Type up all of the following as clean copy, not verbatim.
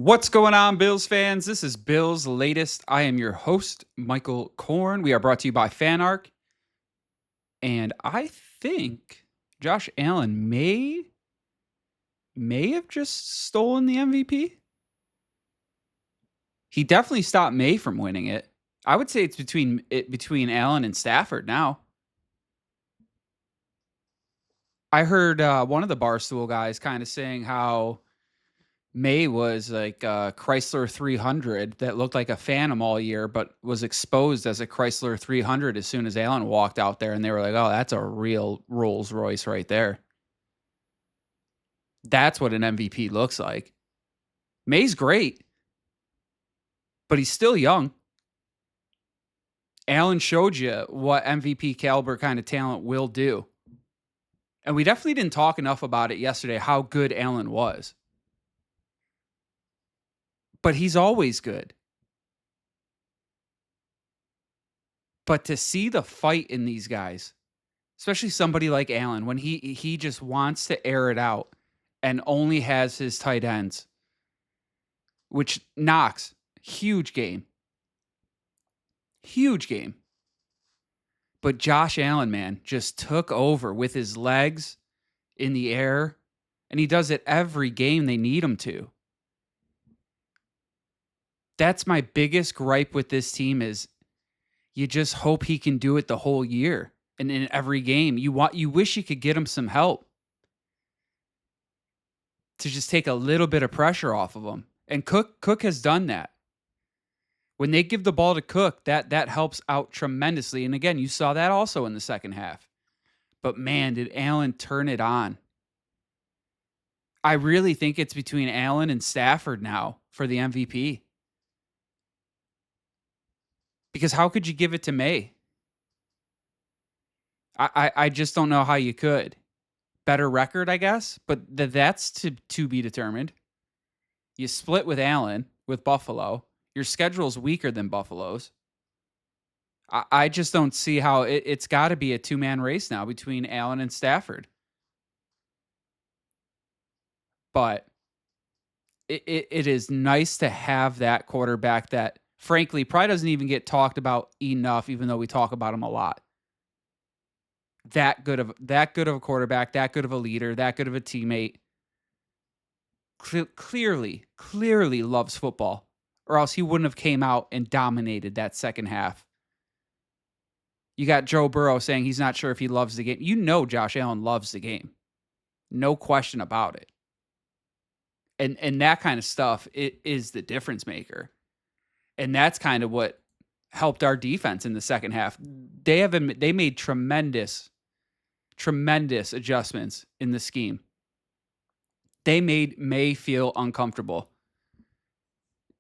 What's going on, Bills fans? This is Bills Latest. I am your host, Michael Korn. We are brought to you by FanArc. And I think Josh Allen may have just stolen the MVP. He definitely stopped May from winning it. I would say it's between Allen and Stafford now. I heard one of the Barstool guys kind of saying how May was like a Chrysler 300 that looked like a Phantom all year, but was exposed as a Chrysler 300 as soon as Allen walked out there, and they were like, "Oh, that's a real Rolls Royce right there." That's what an MVP looks like. May's great, but he's still young. Allen showed you what MVP caliber kind of talent will do. And we definitely didn't talk enough about it yesterday, how good Allen was. But he's always good. But to see the fight in these guys, especially somebody like Allen, when he just wants to air it out and only has his tight ends, which Knox, huge game. Huge game. But Josh Allen, man, just took over with his legs in the air, and he does it every game they need him to. That's my biggest gripe with this team is you just hope he can do it the whole year. And in every game, you wish you could get him some help to just take a little bit of pressure off of him. And Cook has done that. When they give the ball to Cook, that helps out tremendously. And again, you saw that also in the second half. But man, did Allen turn it on. I really think it's between Allen and Stafford now for the MVP. Because how could you give it to May? I just don't know how you could. Better record, I guess, but that's to be determined. You split with Allen, with Buffalo. Your schedule's weaker than Buffalo's. I just don't see how it's got to be a two-man race now between Allen and Stafford. But it is nice to have that quarterback that, frankly, probably doesn't even get talked about enough, even though we talk about him a lot. That good of a quarterback, that good of a leader, that good of a teammate. Clearly loves football, or else he wouldn't have came out and dominated that second half. You got Joe Burrow saying he's not sure if he loves the game. You know Josh Allen loves the game. No question about it. And that kind of stuff, it is the difference maker. And that's kind of what helped our defense in the second half. They made tremendous adjustments in the scheme. They made May feel uncomfortable.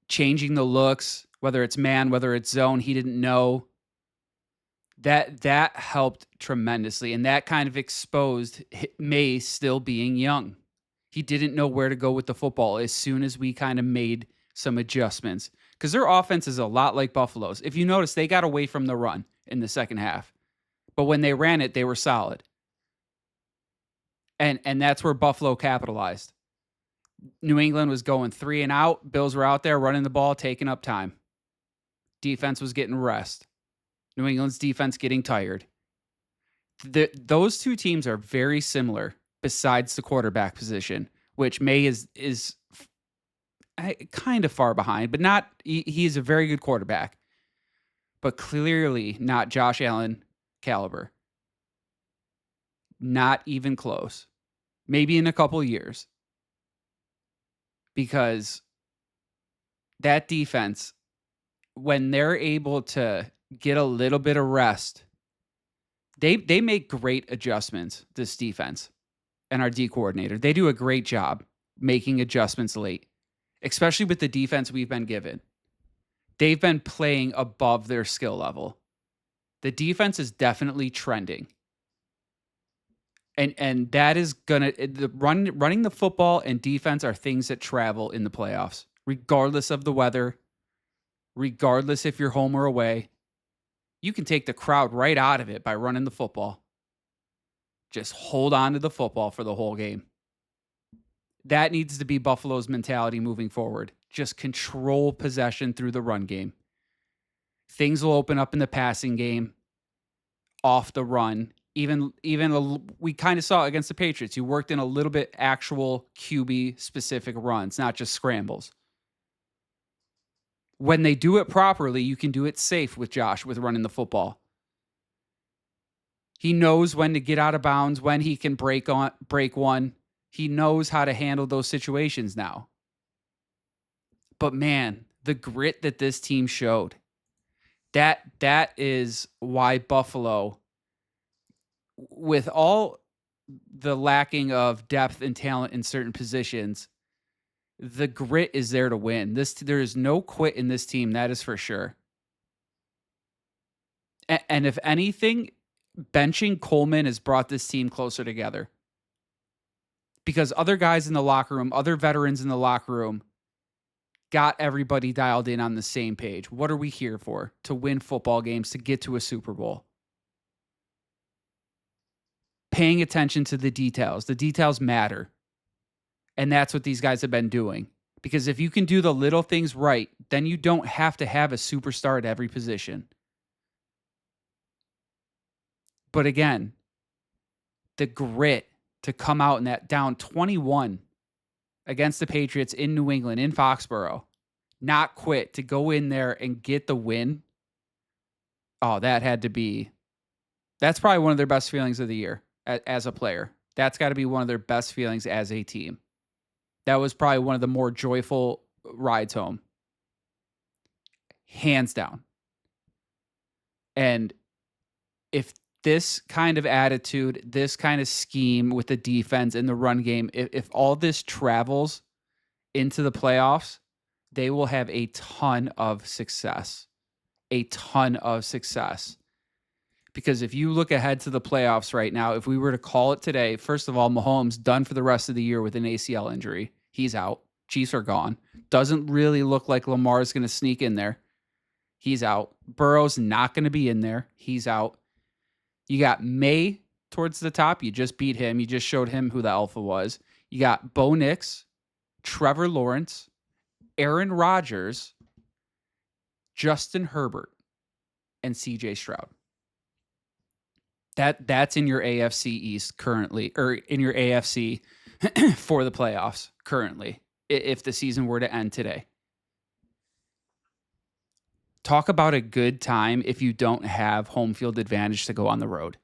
Changing the looks, whether it's man, whether it's zone, he didn't know. That helped tremendously, and that kind of exposed May still being young. He didn't know where to go with the football as soon as we kind of made some adjustments. Because their offense is a lot like Buffalo's. If you notice, they got away from the run in the second half. But when they ran it, they were solid. And that's where Buffalo capitalized. New England was going 3 and out. Bills were out there running the ball, taking up time. Defense was getting rest. New England's defense getting tired. Those two teams are very similar besides the quarterback position, which May is kind of far behind, but not. He is a very good quarterback, but clearly not Josh Allen caliber. Not even close. Maybe in a couple years. Because that defense, when they're able to get a little bit of rest, they make great adjustments, this defense and our D coordinator. They do a great job making adjustments late, especially with the defense we've been given. They've been playing above their skill level. The defense is definitely trending. And that is running the football and defense are things that travel in the playoffs, regardless of the weather, regardless if you're home or away. You can take the crowd right out of it by running the football. Just hold on to the football for the whole game. That needs to be Buffalo's mentality moving forward. Just control possession through the run game. Things will open up in the passing game, off the run. Even we kind of saw against the Patriots. You worked in a little bit actual QB specific runs, not just scrambles. When they do it properly, you can do it safe with Josh with running the football. He knows when to get out of bounds, when he can break one. He knows how to handle those situations now. But man, the grit that this team showed, that is why Buffalo, with all the lacking of depth and talent in certain positions, the grit is there to win. There is no quit in this team, that is for sure. And if anything, benching Coleman has brought this team closer together. Because other guys in the locker room, other veterans in the locker room, got everybody dialed in on the same page. What are we here for? To win football games, to get to a Super Bowl. Paying attention to the details. The details matter. And that's what these guys have been doing. Because if you can do the little things right, then you don't have to have a superstar at every position. But again, the grit to come out in that down 21 against the Patriots in New England, in Foxborough, not quit, to go in there and get the win. Oh, that's probably one of their best feelings of the year as a player. That's got to be one of their best feelings as a team. That was probably one of the more joyful rides home. Hands down. And if this kind of attitude, this kind of scheme with the defense and the run game, if all this travels into the playoffs, they will have a ton of success. A ton of success. Because if you look ahead to the playoffs right now, if we were to call it today, first of all, Mahomes done for the rest of the year with an ACL injury. He's out. Chiefs are gone. Doesn't really look like Lamar's going to sneak in there. He's out. Burrow's not going to be in there. He's out. You got May towards the top. You just beat him. You just showed him who the alpha was. You got Bo Nix, Trevor Lawrence, Aaron Rodgers, Justin Herbert, and CJ Stroud. That's in your AFC East currently, or in your AFC for the playoffs currently, if the season were to end today. Talk about a good time if you don't have home field advantage to go on the road.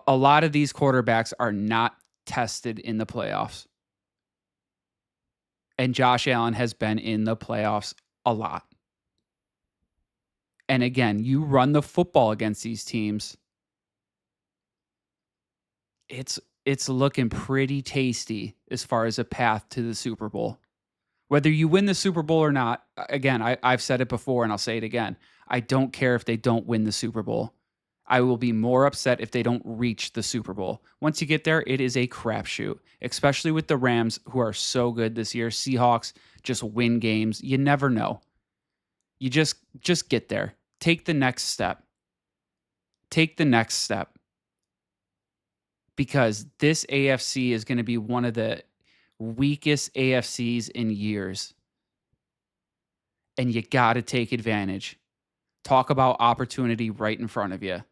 A lot of these quarterbacks are not tested in the playoffs. And Josh Allen has been in the playoffs a lot. And again, you run the football against these teams, it's looking pretty tasty as far as a path to the Super Bowl. Whether you win the Super Bowl or not, again, I've said it before and I'll say it again. I don't care if they don't win the Super Bowl. I will be more upset if they don't reach the Super Bowl. Once you get there, it is a crapshoot, especially with the Rams, who are so good this year. Seahawks just win games. You never know. You just get there. Take the next step. Take the next step. Because this AFC is going to be one of the weakest AFCs in years. And you got to take advantage. Talk about opportunity right in front of you.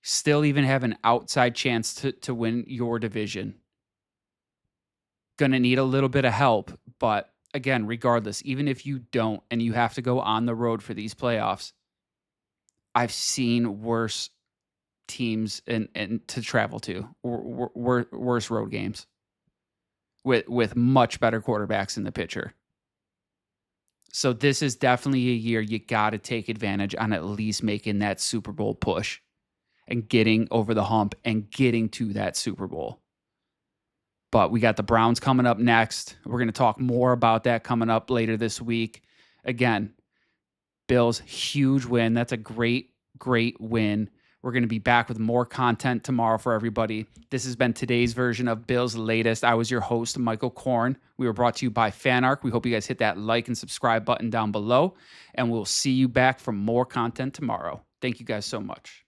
Still even have an outside chance to win your division. Going to need a little bit of help, but again, regardless, even if you don't and you have to go on the road for these playoffs, I've seen worse teams and to travel to, worse road games with much better quarterbacks in the picture. So this is definitely a year you got to take advantage on at least making that Super Bowl push and getting over the hump and getting to that Super Bowl. But we got the Browns coming up next. We're going to talk more about that coming up later this week. Again, Bills, huge win. That's a great, great win. We're going to be back with more content tomorrow for everybody. This has been today's version of Bills Latest. I was your host, Michael Korn. We were brought to you by FanArc. We hope you guys hit that like and subscribe button down below, and we'll see you back for more content tomorrow. Thank you guys so much.